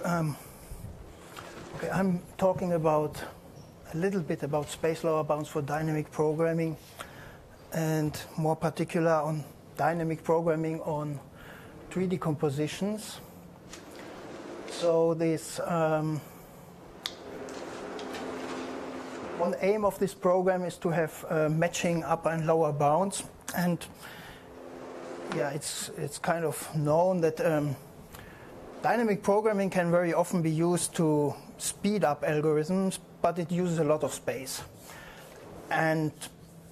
okay, I'm talking about a little bit about space lower bounds for dynamic programming, and more particular on dynamic programming on tree decompositions. So this one aim of this program is to have matching upper and lower bounds, and yeah, it's kind of known that dynamic programming can very often be used to speed up algorithms, but it uses a lot of space. And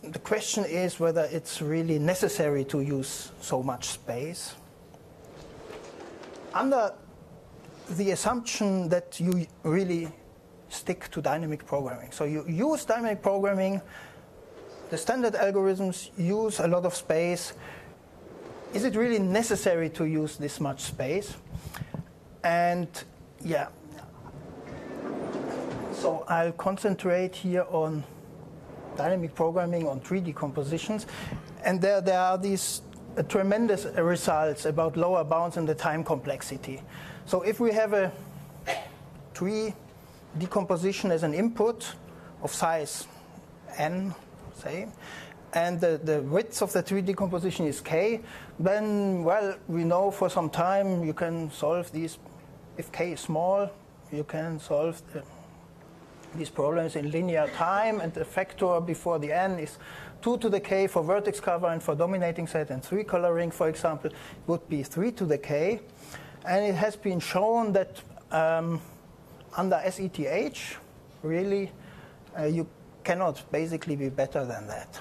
the question is whether it's really necessary to use so much space. Under the assumption that you really stick to dynamic programming. So you use dynamic programming, the standard algorithms use a lot of space. Is it really necessary to use this much space? And yeah, so I'll concentrate here on dynamic programming, on tree decompositions. And there are these tremendous results about lower bounds and the time complexity. So if we have a tree decomposition as an input of size n, say, and the width of the tree decomposition is k, then, well, we know for some time you can solve these. If k is small, you can solve these problems in linear time, and the factor before the n is 2 to the k for vertex cover, and for dominating set and 3 coloring, for example, it would be 3 to the k. And it has been shown that under SETH, really, you cannot basically be better than that.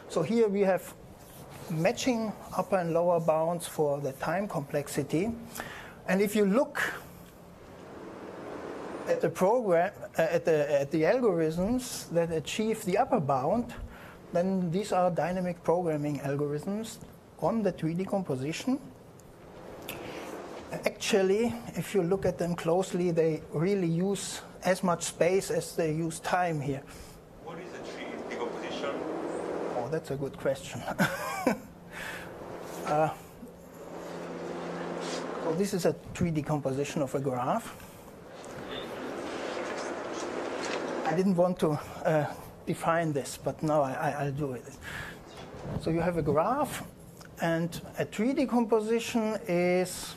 So here we have matching upper and lower bounds for the time complexity. And if you look at the program, at the algorithms that achieve the upper bound, then these are dynamic programming algorithms on the tree decomposition. Actually, if you look at them closely, they really use as much space as they use time here. What is a tree decomposition? Oh, that's a good question. So this is a tree decomposition of a graph. I didn't want to define this, but now I'll do it. So you have a graph, and a tree decomposition is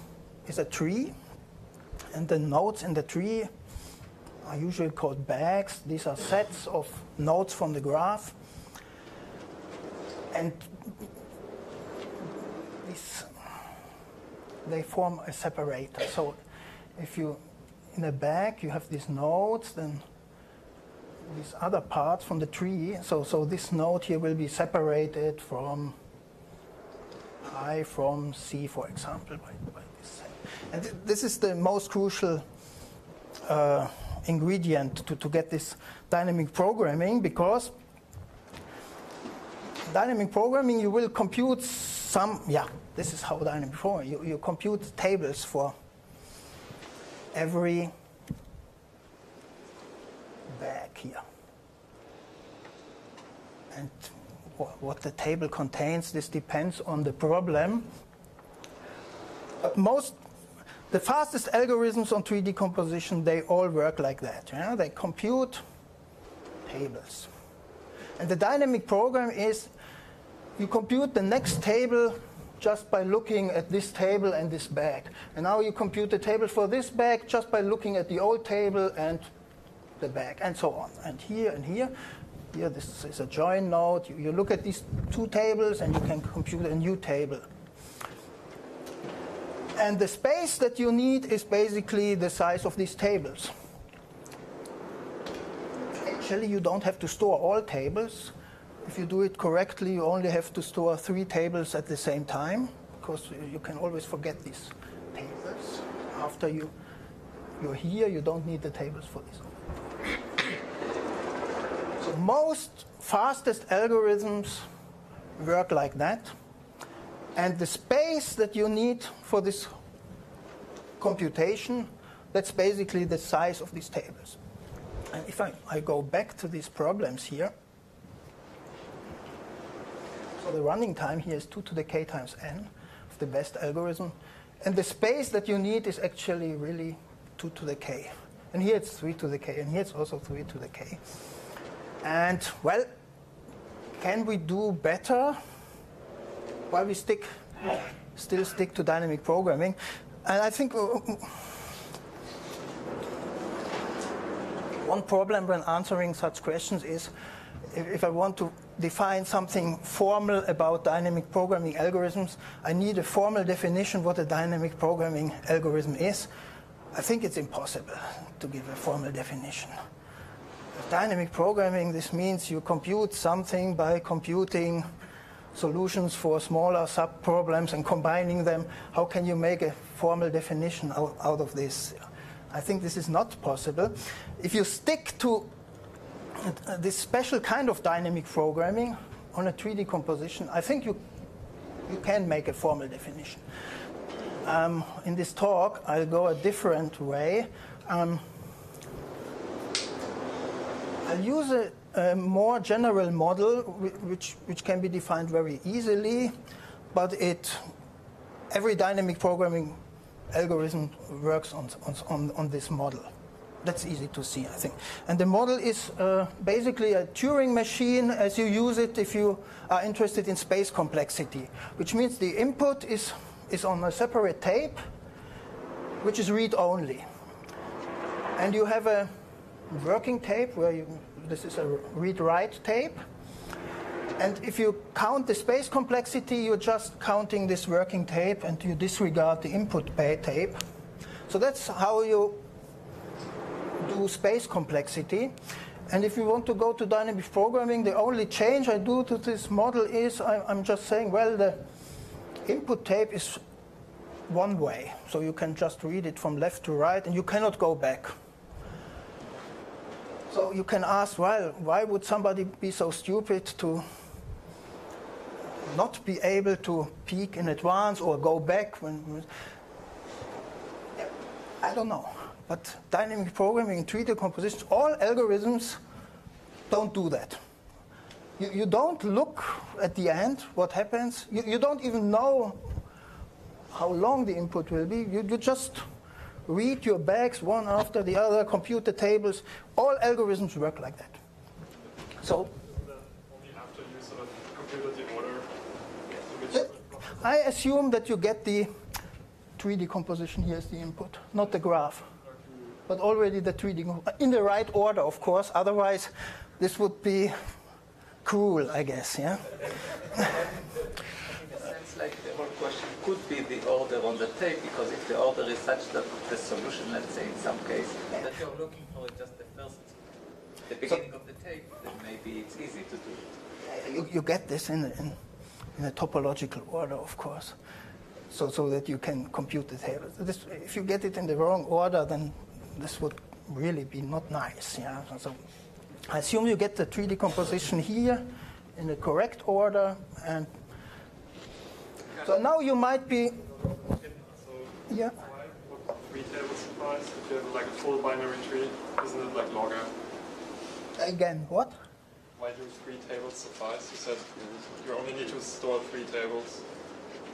a tree, and the nodes in the tree are usually called bags. These are sets of nodes from the graph, and they form a separator. So if you, in a bag, you have these nodes, then these other parts from the tree, so this node here will be separated from I from C, for example, by this. And this is the most crucial ingredient to get this dynamic programming, because dynamic programming, you will compute this is how dynamic programming, you compute tables for every bag here. And what the table contains, this depends on the problem. But the fastest algorithms on tree decomposition, they all work like that. Yeah? They compute tables. And the dynamic program is, you compute the next table just by looking at this table and this bag. And now you compute the table for this bag just by looking at the old table and the bag, and so on. And here and here. Here, this is a join node. You look at these two tables, and you can compute a new table. And the space that you need is basically the size of these tables. Actually, you don't have to store all tables. If you do it correctly, you only have to store 3 tables at the same time, because you can always forget these tables. After you're here, you don't need the tables for this. So most fastest algorithms work like that. And the space that you need for this computation, that's basically the size of these tables. And if I go back to these problems here, so the running time here is 2 to the k times n of the best algorithm. And the space that you need is actually really 2 to the k. And here it's 3 to the k, and here it's also 3 to the k. And, well, can we do better? Well, we still stick to dynamic programming. And I think one problem when answering such questions is if I want to define something formal about dynamic programming algorithms, I need a formal definition what a dynamic programming algorithm is. I think it's impossible to give a formal definition. Dynamic programming, this means you compute something by computing solutions for smaller sub-problems and combining them. How can you make a formal definition out of this? I think this is not possible. If you stick to this special kind of dynamic programming on a tree decomposition, I think you can make a formal definition. In this talk, I'll go a different way. I'll use a more general model which can be defined very easily, but every dynamic programming algorithm works on this model. That's easy to see, I think. And the model is basically a Turing machine as you use it if you are interested in space complexity, which means the input is on a separate tape, which is read-only. And you have a working tape where this is a read-write tape. And if you count the space complexity, you're just counting this working tape and you disregard the input tape. So that's how you do space complexity. And if you want to go to dynamic programming, the only change I do to this model is I'm just saying, well, the input tape is one way. So you can just read it from left to right, and you cannot go back. So you can ask, well, why would somebody be so stupid to not be able to peek in advance or go back? I don't know. But dynamic programming and tree decompositions, all algorithms don't do that. You don't look at the end, what happens. You don't even know how long the input will be. You just read your bags one after the other, compute the tables. All algorithms work like that. So only after you sort of computed the order. I assume that you get the tree decomposition here as the input, not the graph. But already the tree decomposition, in the right order, of course. Otherwise, this would be cruel, I guess, yeah? In a sense, like the whole question could be the order on the tape, because if the order is such that the solution, let's say in some case, that you're looking for is just the beginning of the tape, then maybe it's easy to do it. You get this in a topological order, of course, so that you can compute the table. If you get it in the wrong order, then this would really be not nice. Yeah. So I assume you get the tree decomposition here in the correct order, and so now you might be. Yeah. Why would 3 tables suffice if you have like a full binary tree? Isn't it like log n? Again, what? Why do 3 tables suffice? You said you only need to store 3 tables.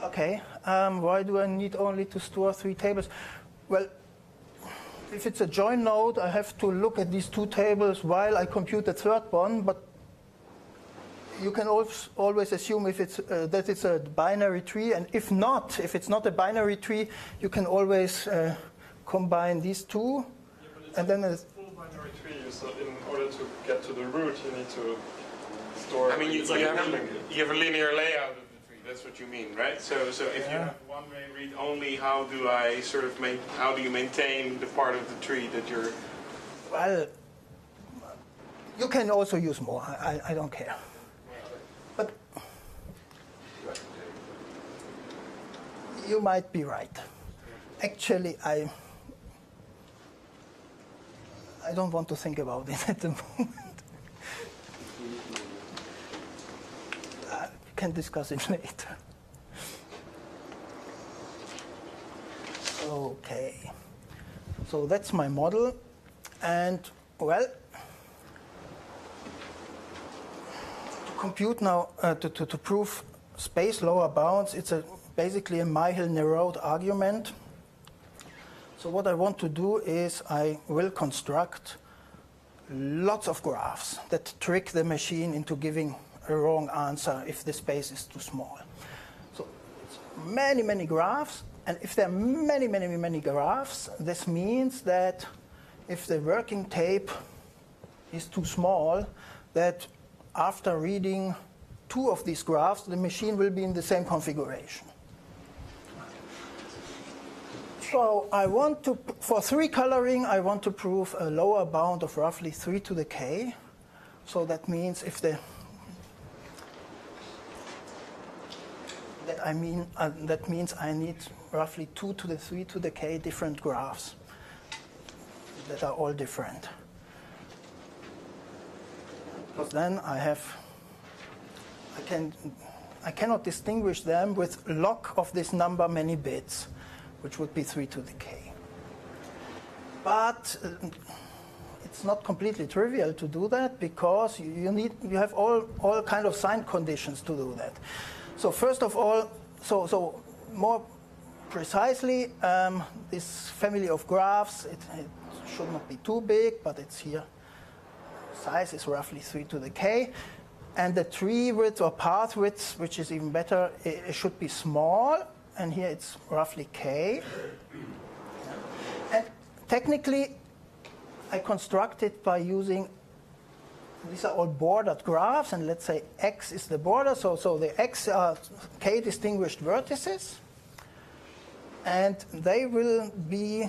Okay. Why do I need only to store 3 tables? Well, if it's a join node, I have to look at these 2 tables while I compute the third one. But you can always assume if it's that it's a binary tree, and if it's not a binary tree, you can always combine these 2, Yeah, and then it's a full binary tree. So in order to get to the root, you need to store. I mean, you like have a linear layout of the tree. That's what you mean, right? So if you have one-way read only, how do you maintain the part of the tree that you're? Well, you can also use more. I don't care. But you might be right. Actually, I don't want to think about it at the moment. We can discuss it later. Okay. So that's my model. And, well, to compute now, to prove space lower bounds, it's basically a Myhill-Néraud argument. So what I want to do is I will construct lots of graphs that trick the machine into giving a wrong answer if the space is too small. So it's many, many graphs. And if there are many, many, many graphs, this means that if the working tape is too small, that after reading 2 of these graphs, the machine will be in the same configuration. So I want to, for 3 coloring, I want to prove a lower bound of roughly 3 to the k. So that means if the that means I need roughly 2 to the 3 to the k different graphs that are all different. Because then I cannot distinguish them with log of this number many bits, which would be 3 to the k. But it's not completely trivial to do that, because you have all kind of sign conditions to do that. So first of all, so more precisely, this family of graphs, it should not be too big, but it's here. Size is roughly 3 to the k. And the tree width or path width, which is even better, it should be small. And here it's roughly k. And technically, I construct it by using, these are all bordered graphs, and let's say x is the border. So the x are k distinguished vertices. And they will be,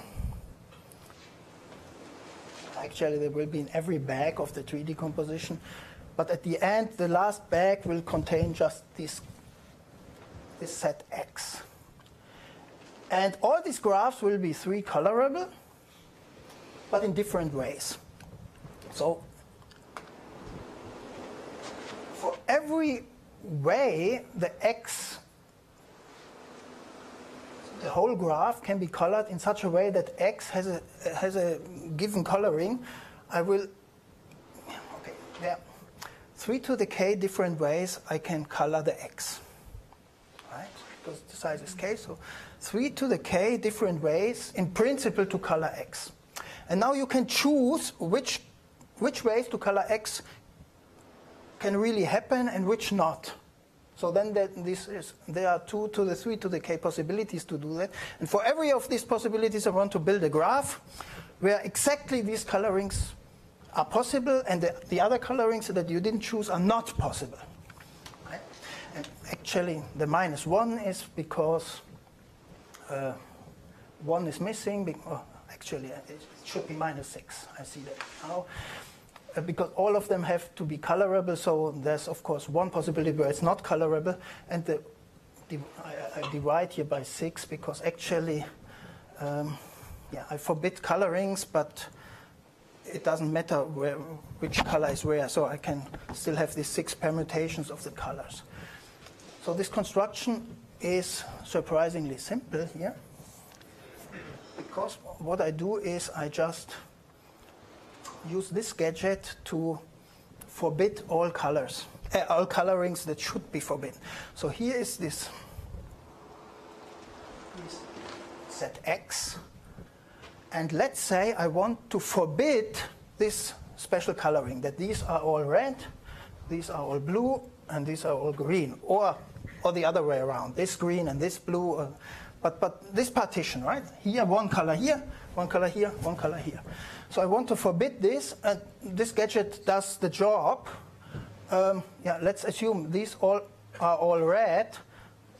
actually they will be in every bag of the tree decomposition. But at the end, the last bag will contain just this set x. And all these graphs will be 3 colorable, but in different ways. So for every way the x, the whole graph can be colored in such a way that x has a given coloring, I will, okay, there are 3 to the k different ways I can color the x, right? Because the size is k, so 3 to the k different ways in principle to color x. And now you can choose which ways to color x can really happen and which not. So then there are 2 to the 3 to the k possibilities to do that. And for every of these possibilities, I want to build a graph where exactly these colorings are possible and the other colorings that you didn't choose are not possible. Right? And actually, the -1 is because 1 is missing. Actually, it should be -6. I see that now. Because all of them have to be colorable, so there's of course one possibility where it's not colorable, and I divide here by 6 because actually, I forbid colorings, but it doesn't matter which color is where, so I can still have these 6 permutations of the colors. So this construction is surprisingly simple here, because what I do is I just use this gadget to forbid all colors, all colorings that should be forbidden. So here is this set x, and let's say I want to forbid this special coloring, that these are all red, these are all blue, and these are all green, or the other way around, this green and this blue, but this partition, right? Here, one color here, one color here, one color here. So I want to forbid this, and this gadget does the job. Let's assume these all are all red.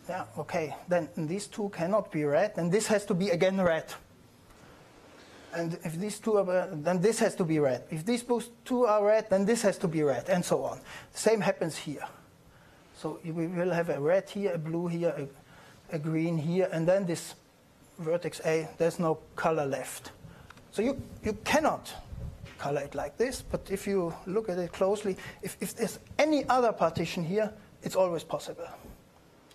Yeah, okay, then these 2 cannot be red, and this has to be again red. And if these 2 are red, then this has to be red. If these 2 are red, then this has to be red, and so on. The same happens here. So we will have a red here, a blue here, a green here, and then this vertex A, there's no color left. So you cannot color it like this, but if you look at it closely, if there's any other partition here, it's always possible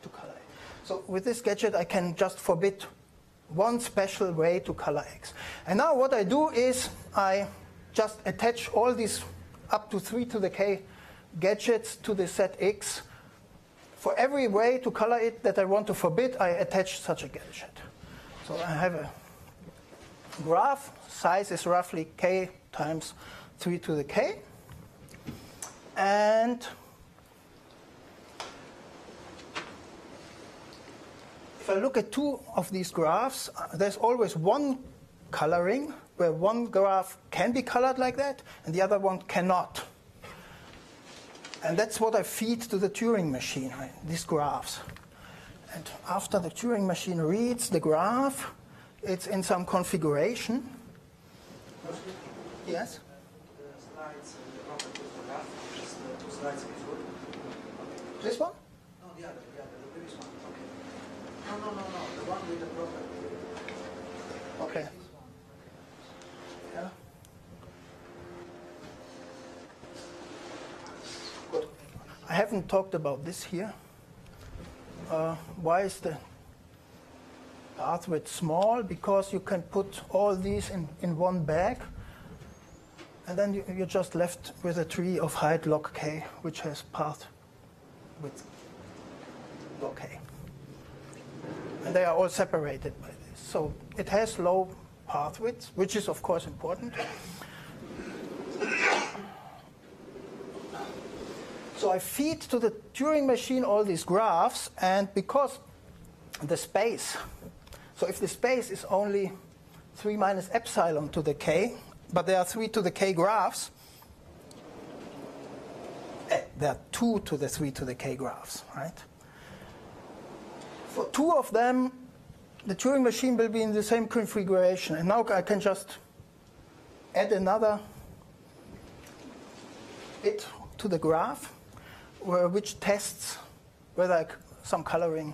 to color it. So with this gadget, I can just forbid one special way to color X. And now what I do is I just attach all these up to 3 to the k gadgets to the set X. For every way to color it that I want to forbid, I attach such a gadget. So I have graph. Size is roughly k times 3 to the k. And if I look at two of these graphs, there's always one coloring where one graph can be colored like that and the other one cannot. And that's what I feed to the Turing machine, right? These graphs. And after the Turing machine reads the graph, it's in some configuration. Yes? The slides, the property of the graph, just the 2 slides before. This one? No, the the previous one. Okay. No, the one with the property. Okay. This one. Yeah. Good. I haven't talked about this here. Why is the path width small? Because you can put all these in one bag, and then you're just left with a tree of height log k, which has path width log k. And they are all separated by this. So it has low path width, which is of course important. So I feed to the Turing machine all these graphs, and because the space, so if the space is only 3 minus epsilon to the k, but there are 3 to the k graphs, there are 2 to the 3 to the k graphs, right? For 2 of them, the Turing machine will be in the same configuration, and now I can just add another bit to the graph, which tests whether some coloring,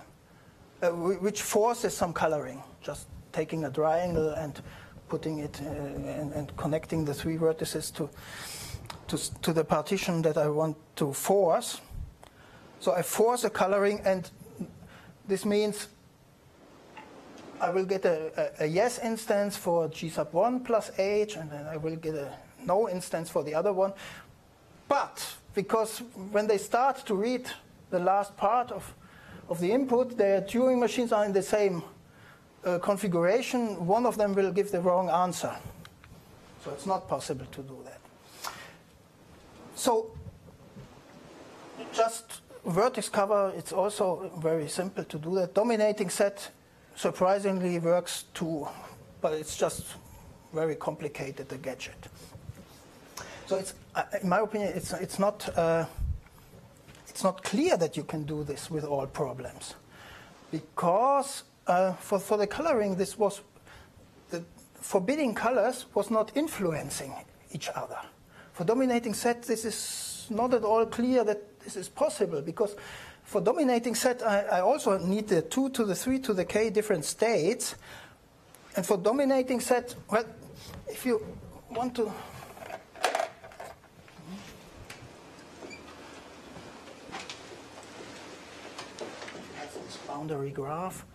which forces some coloring, just taking a triangle and putting it and connecting the 3 vertices to the partition that I want to force. So I force a coloring, and this means I will get a yes instance for G sub 1 plus H, and then I will get a no instance for the other one. But because when they start to read the last part of the input, their Turing machines are in the same configuration, one of them will give the wrong answer. So it's not possible to do that. So just vertex cover, it's also very simple to do that. Dominating set surprisingly works too, but it's just very complicated, the gadget. So it's, in my opinion, it's not clear that you can do this with all problems, because for the coloring, this was the forbidding colors was not influencing each other. For dominating set, this is not at all clear that this is possible, because for dominating set, I also need the 2 to the 3 to the k different states, and for dominating set, well, if you want to. Boundary graph,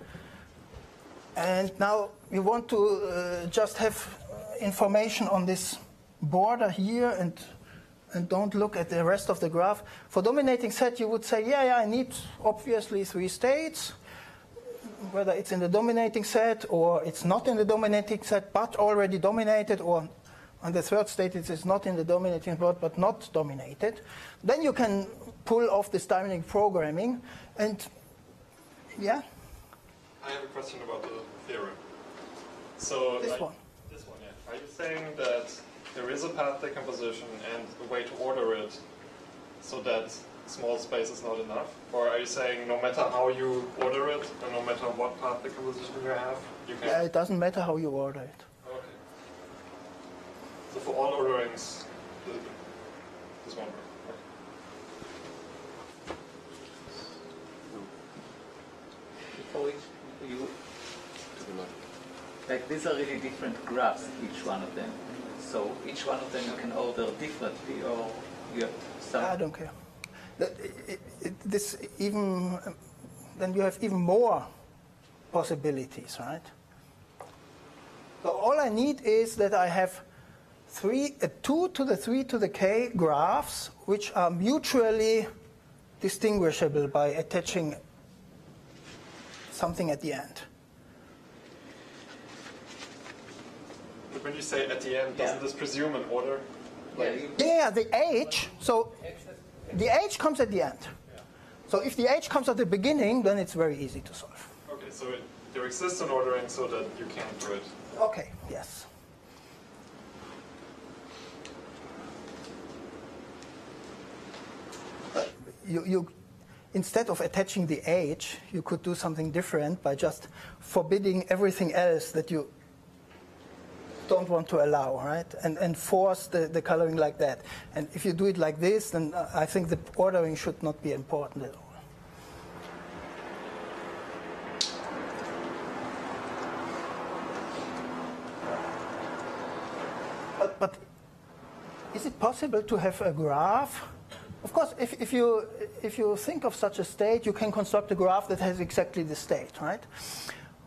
and now we want to just have information on this border here and don't look at the rest of the graph. For dominating set, you would say, yeah, I need obviously 3 states, whether it's in the dominating set or it's not in the dominating set but already dominated, or on the third state it is not in the dominating set but not dominated. Then you can pull off this dynamic programming. And yeah? I have a question about the theorem. So this one, yeah. Are you saying that there is a path decomposition and a way to order it so that small space is not enough? Or are you saying no matter how you order it, and no matter what path decomposition you have, you can... Yeah, it doesn't matter how you order it. Okay. So for all orderings, this one works. For which you, like these are really different graphs, each one of them. So each one of them you can order differently, or you have some. I don't care. This even then you have even more possibilities, right? So all I need is that I have 2 to the 3 to the k graphs which are mutually distinguishable by attaching something at the end. But when you say at the end, doesn't this presume an order? Yeah, the age. So the age comes at the end. So if the age comes at the beginning, then it's very easy to solve. Okay, so there exists an ordering so that you can't do it. Okay, yes. You instead of attaching the age, you could do something different by just forbidding everything else that you don't want to allow, right? And force the coloring like that. And if you do it like this, then I think the ordering should not be important at all. But is it possible to have a graph? Of course, if you think of such a state, you can construct a graph that has exactly the state, right?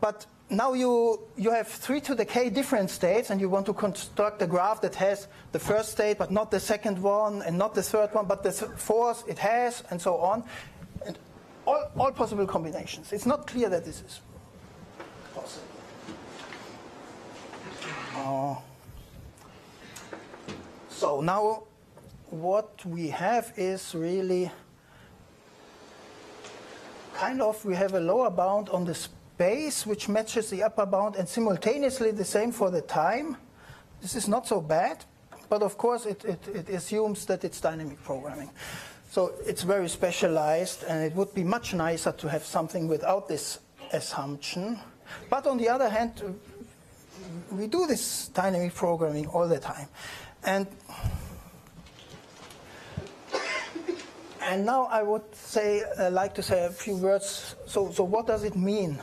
But now you have 3 to the k different states, and you want to construct a graph that has the first state, but not the second one, and not the third one, but the fourth it has, and so on. And all possible combinations. It's not clear that this is possible. So now what we have is really we have a lower bound on the space which matches the upper bound, and simultaneously the same for the time. This is not so bad, but of course it assumes that it's dynamic programming. So it's very specialized, and it would be much nicer to have something without this assumption. But on the other hand, we do this dynamic programming all the time. And now I would like to say a few words. So what does it mean,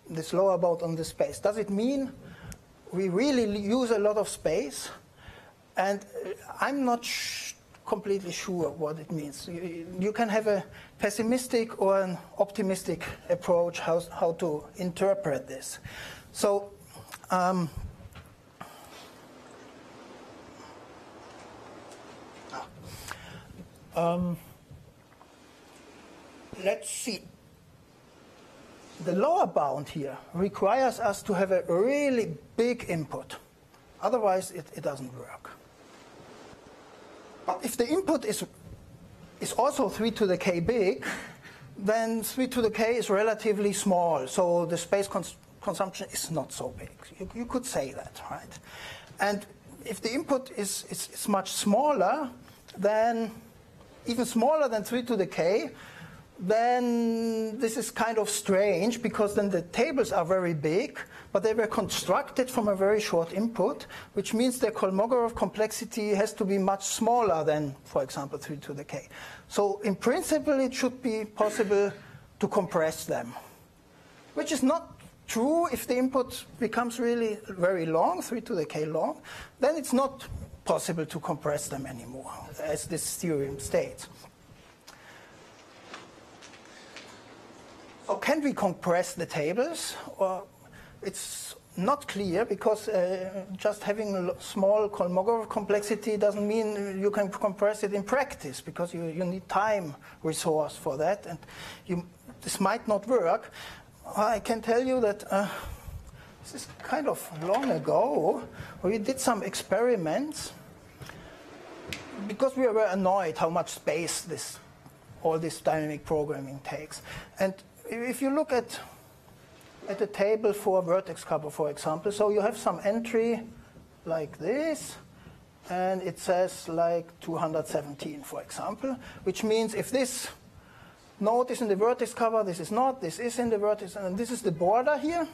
this lower bound on the space? Does it mean we really use a lot of space? And I'm not completely sure what it means. You can have a pessimistic or an optimistic approach how to interpret this. So let's see. The lower bound here requires us to have a really big input. Otherwise, it doesn't work. But if the input is also 3 to the k big, then 3 to the k is relatively small. So the space consumption is not so big. You could say that, right? And if the input is much smaller, then even smaller than 3 to the k, then this is kind of strange, because then the tables are very big, but they were constructed from a very short input, which means their Kolmogorov complexity has to be much smaller than, for example, 3 to the k. So in principle, it should be possible to compress them, which is not true if the input becomes really very long, 3 to the k long. Then it's not possible to compress them anymore, as this theorem states. So can we compress the tables? Or it's not clear, because just having a small Kolmogorov complexity doesn't mean you can compress it in practice, because you need time resource for that, and this might not work. I can tell you that this is kind of long ago. We did some experiments, because we were annoyed how much space all this dynamic programming takes. And if you look at a table for vertex cover, for example, so you have some entry like this, and it says like 217, for example, which means if this node is in the vertex cover, this is not, this is in the vertex, and this is the border here,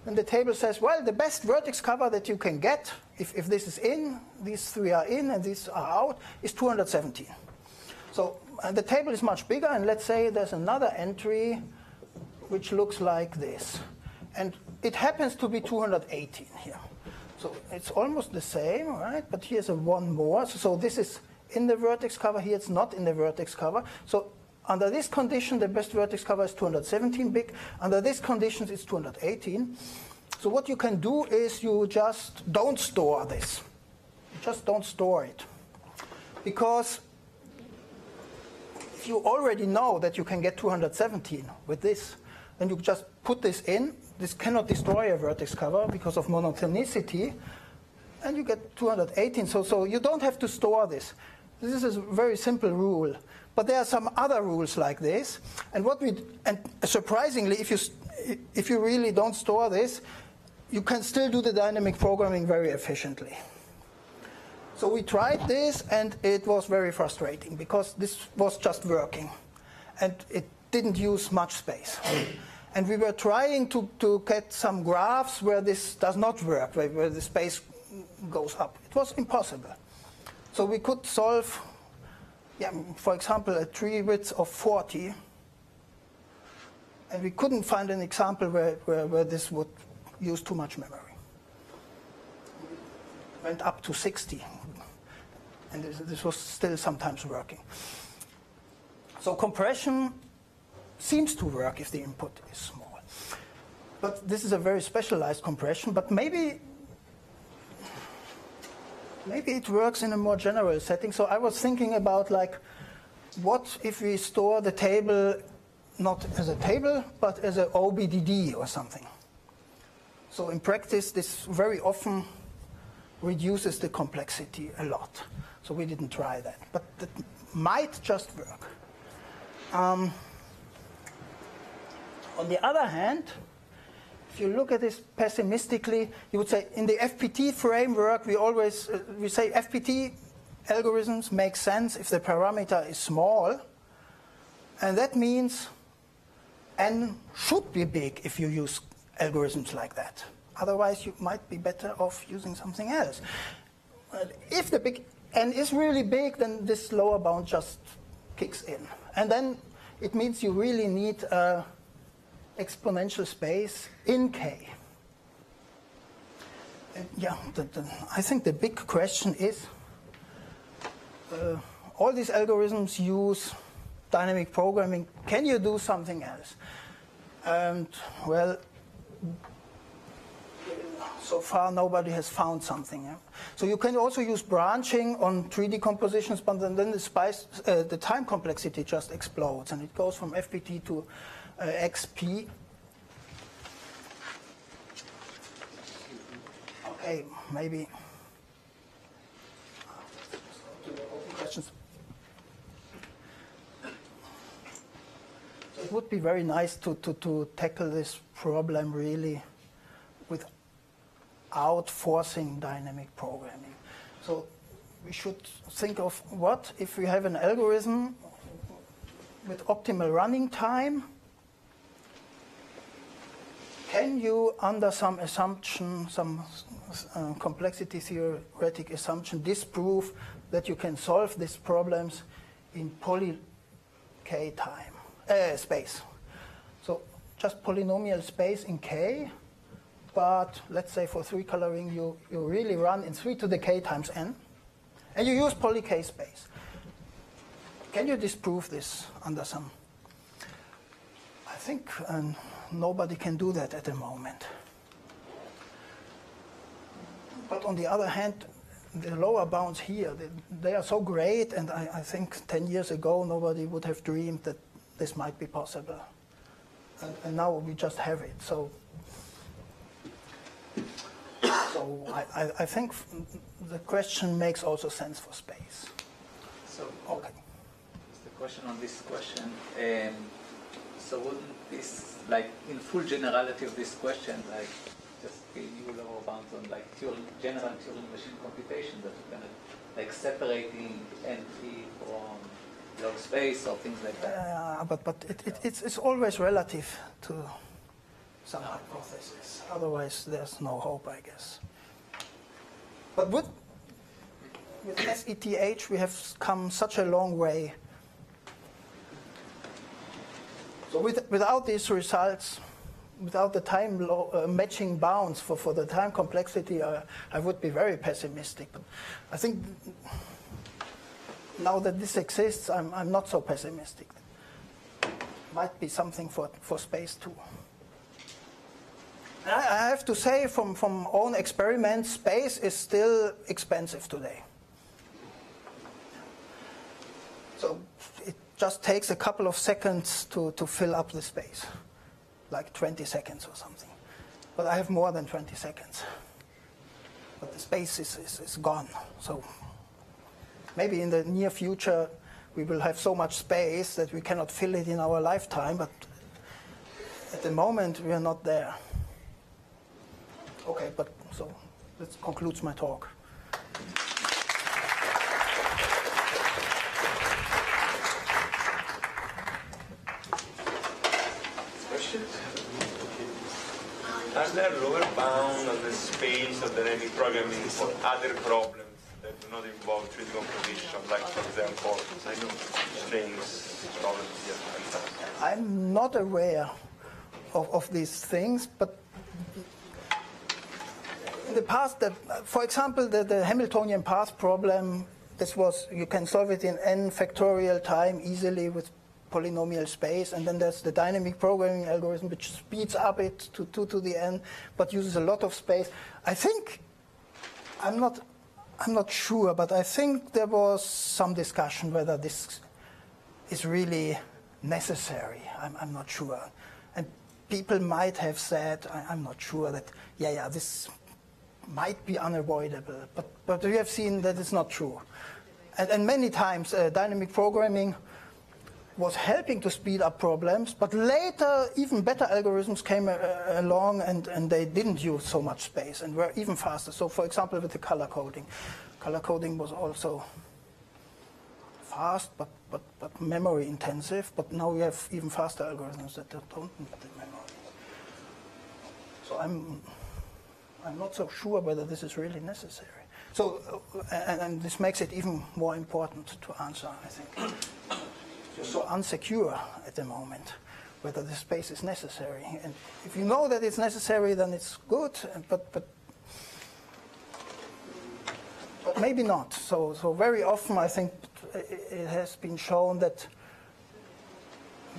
then the table says, well, the best vertex cover that you can get, if this is in, these 3 are in and these are out, is 217. So and the table is much bigger, and let's say there's another entry which looks like this. And it happens to be 218 here. So it's almost the same, right? But here's a 1 more. So this is in the vertex cover. Here it's not in the vertex cover. So under this condition, the best vertex cover is 217 big. Under these conditions, it's 218. So what you can do is you just don't store this. You just don't store it. Because if you already know that you can get 217 with this, then you just put this in, this cannot destroy a vertex cover because of monotonicity, and you get 218. So you don't have to store this. This is a very simple rule. But there are some other rules like this. And surprisingly, if you really don't store this, you can still do the dynamic programming very efficiently. So we tried this, and it was very frustrating because this was just working, and it didn't use much space. And we were trying to get some graphs where this does not work, where the space goes up. It was impossible. So we could solve, for example, a tree width of 40, and we couldn't find an example where this would use too much memory. It went up to 60, and this was still sometimes working. So compression seems to work if the input is small. But this is a very specialized compression, but maybe it works in a more general setting. So I was thinking about, like, what if we store the table not as a table, but as an OBDD or something. So in practice, this very often reduces the complexity a lot. So we didn't try that, but that might just work. On the other hand, if you look at this pessimistically, you would say in the FPT framework, we say FPT algorithms make sense if the parameter is small, and that means n should be big if you use algorithms like that. Otherwise, you might be better off using something else. If the big n is really big, then this lower bound just kicks in, and then it means you really need exponential space in K. And I think the big question is, all these algorithms use dynamic programming. Can you do something else? And, well, so far nobody has found something. Yeah? So you can also use branching on tree decompositions, but then the time complexity just explodes, and it goes from FPT to XP. Okay, maybe. Questions. So it would be very nice to tackle this problem really without forcing dynamic programming. So we should think of what if we have an algorithm with optimal running time. Can you, under some assumption, some complexity theoretic assumption, disprove that you can solve these problems in poly K time space? So just polynomial space in K, but let's say for 3 coloring you really run in 3 to the K times n, and you use poly K space. Can you disprove this under some? I think nobody can do that at the moment. But on the other hand, the lower bounds here, they are so great, and I think 10 years ago nobody would have dreamed that this might be possible. And now we just have it. So I think the question makes also sense for space. So, okay. The question on this question, so wouldn't this, like, in full generality of this question, like, just give you lower bounds on, like, general Turing machine computation, that you can, like, separating NP from log space or things like that? But it's always relative to some hypothesis. Otherwise, there's no hope, I guess. But with SETH, we have come such a long way. So without these results, without the time matching bounds for the time complexity, I would be very pessimistic. But I think now that this exists, I'm not so pessimistic. Might be something for space too. And I have to say, from own experiments, space is still expensive today. So it just takes a couple of seconds to fill up the space, like 20 seconds or something. but I have more than 20 seconds. But the space is gone. So maybe in the near future we will have so much space that we cannot fill it in our lifetime, but at the moment we are not there. Okay, but so that concludes my talk. Are there lower bound on the space of dynamic programming for other problems that do not involve tree decomposition, like, for example, strings, problems? I'm not aware of these things, but in the past, for example, the Hamiltonian path problem, you can solve it in n factorial time easily with polynomial space, and then there's the dynamic programming algorithm which speeds up it to 2 to the n, but uses a lot of space. I think, I'm not sure, but I think there was some discussion whether this is really necessary. I'm not sure. And people might have said, I'm not sure, that, yeah, this might be unavoidable, but we have seen that it's not true. And many times dynamic programming was helping to speed up problems, but later even better algorithms came along and they didn't use so much space and were even faster. So for example with the color coding was also fast but memory intensive, but now we have even faster algorithms that don't need the memory. So I'm not so sure whether this is really necessary. So and this makes it even more important to answer, I think. So unsecure at the moment whether the space is necessary, and if you know that it's necessary, then it's good, but maybe not. So very often I think it has been shown that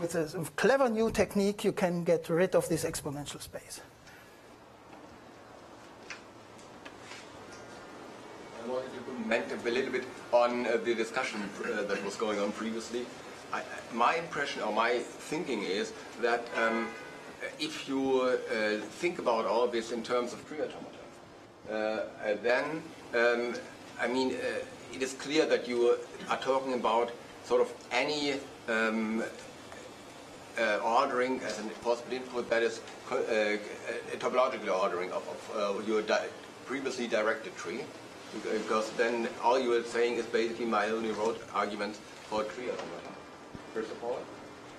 with a clever new technique you can get rid of this exponential space. I wanted to comment a little bit on the discussion that was going on previously. My impression or my thinking is that if you think about all of this in terms of tree automata, then I mean it is clear that you are talking about sort of any ordering as a possible input that is a topological ordering of your previously directed tree, because then all you are saying is basically my only road argument for tree automata. First of all.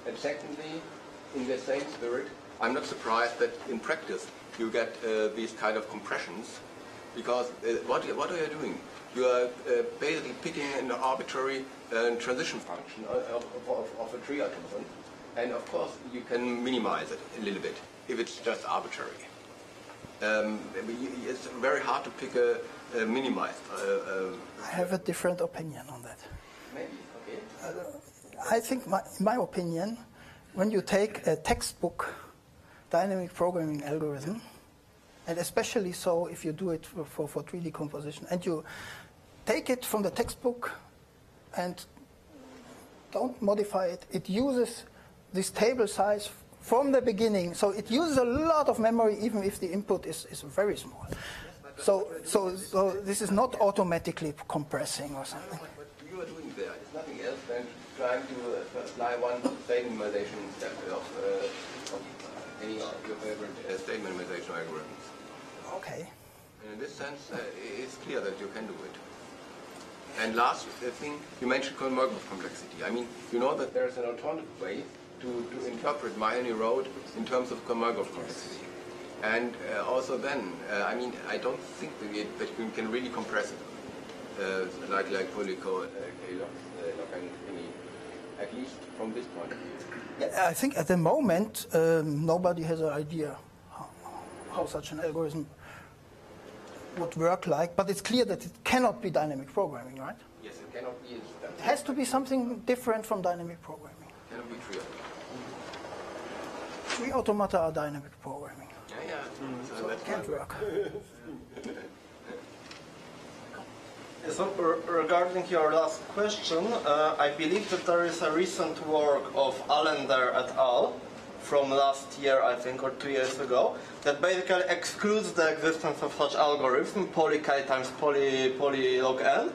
And secondly, in the same spirit, I'm not surprised that in practice you get these kind of compressions, because what are you doing? You are basically picking an arbitrary transition function of a tree automaton, and of course you can minimize it a little bit if it's just arbitrary. It's very hard to pick a minimized. I have a different opinion on that. Maybe, okay. I think, in my opinion, when you take a textbook dynamic programming algorithm, and especially so if you do it for tree decomposition, and you take it from the textbook and don't modify it, it uses this table size from the beginning, so it uses a lot of memory even if the input is very small. So this is not automatically compressing or something. What you are doing there is nothing else than trying to apply one state minimization step of any of your favorite state minimization algorithms. Okay. And in this sense, it's clear that you can do it. And last thing, you mentioned Kolmogorov complexity. I mean, you know that there's an alternative way to interpret my-only road in terms of Kolmogorov complexity. And also then, I mean, I don't think that you can really compress it like polyco at least from this point of view. I think at the moment nobody has an idea how such an algorithm would work like, but it's clear that it cannot be dynamic programming, right? Yes, it cannot be. It has to be something different from dynamic programming. It cannot be tree automata. Tree automata are dynamic programming. Yeah. So that can't work. So regarding your last question, I believe that there is a recent work of Allender et al. from last year, I think, or 2 years ago, that basically excludes the existence of such algorithm, poly k times poly log n,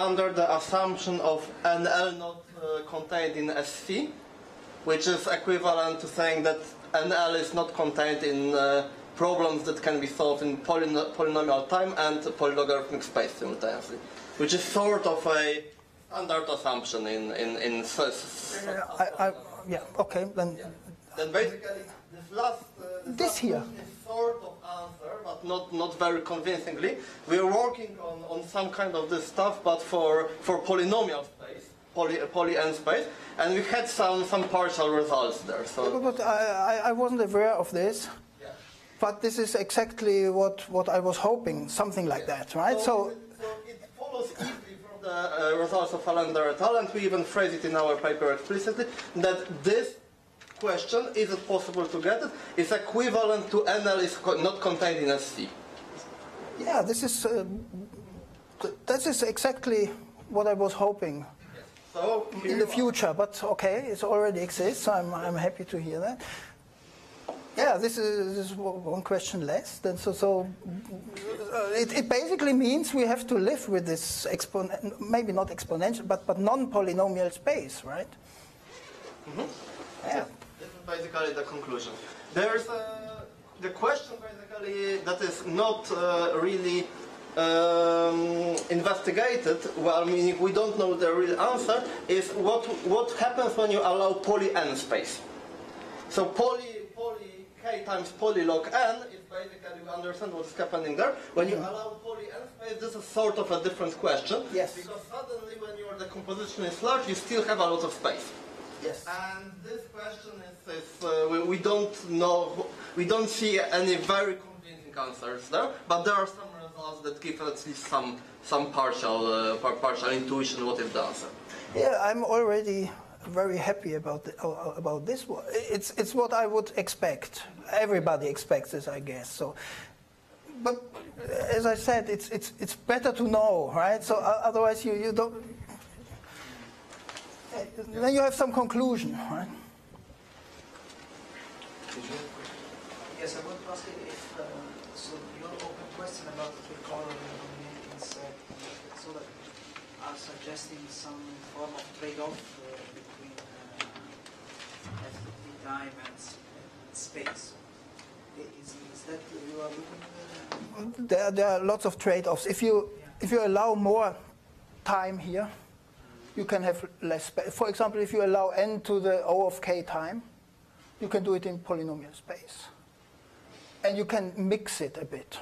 under the assumption of NL not contained in SC, which is equivalent to saying that NL is not contained in problems that can be solved in polynomial time and polylogarithmic space simultaneously, which is sort of a standard assumption in yeah, okay, then basically this last this here is sort of answer, but not very convincingly. We're working on some kind of this stuff, but for polynomial space, poly n space, and we had some partial results there. So, but I wasn't aware of this. yeah. But this is exactly what I was hoping, something like that, right? So it follows easily from the results of Allender et al., and we even phrase it in our paper explicitly, that this question, is it possible to get it, is equivalent to NL is not contained in SC. Yeah, this is exactly what I was hoping So in the future. But okay, it already exists. So I'm happy to hear that. Yeah, this is one question less. Then it basically means we have to live with this maybe not exponential, but non-polynomial space, right? Mm-hmm. Yeah. This is basically the conclusion. There's the question basically that is not really investigated. Well, meaning we don't know the real answer. Is what happens when you allow poly n space? So poly k times poly log n is basically, we understand what's happening there. When you allow poly n space, this is sort of a different question. Yes. Because suddenly when your decomposition is large, you still have a lot of space. Yes. And this question is we don't know, we don't see any very convincing answers there, but there are some results that give at least some partial intuition what is the answer. Yeah, I'm already very happy about this one. It's what I would expect. Everybody expects this, I guess. So, but as I said, it's better to know, right? So otherwise you don't. Then you have some conclusion, right? Yes, I want to ask you if so your open question about the color inside, so that are suggesting some form of trade-off between time and space. Is that you are looking at? There are lots of trade-offs. If you allow more time here, you can have less space. For example, if you allow n to the O of k time, you can do it in polynomial space. And you can mix it a bit.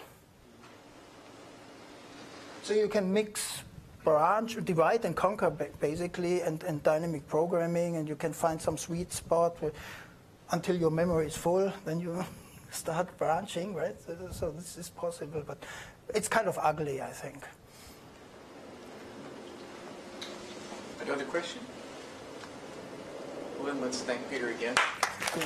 So you can mix branch, divide and conquer basically, and dynamic programming, and you can find some sweet spot until your memory is full, then you start branching, right? So this is possible, but it's kind of ugly, I think. Another question? Well, then let's thank Peter again. Cool.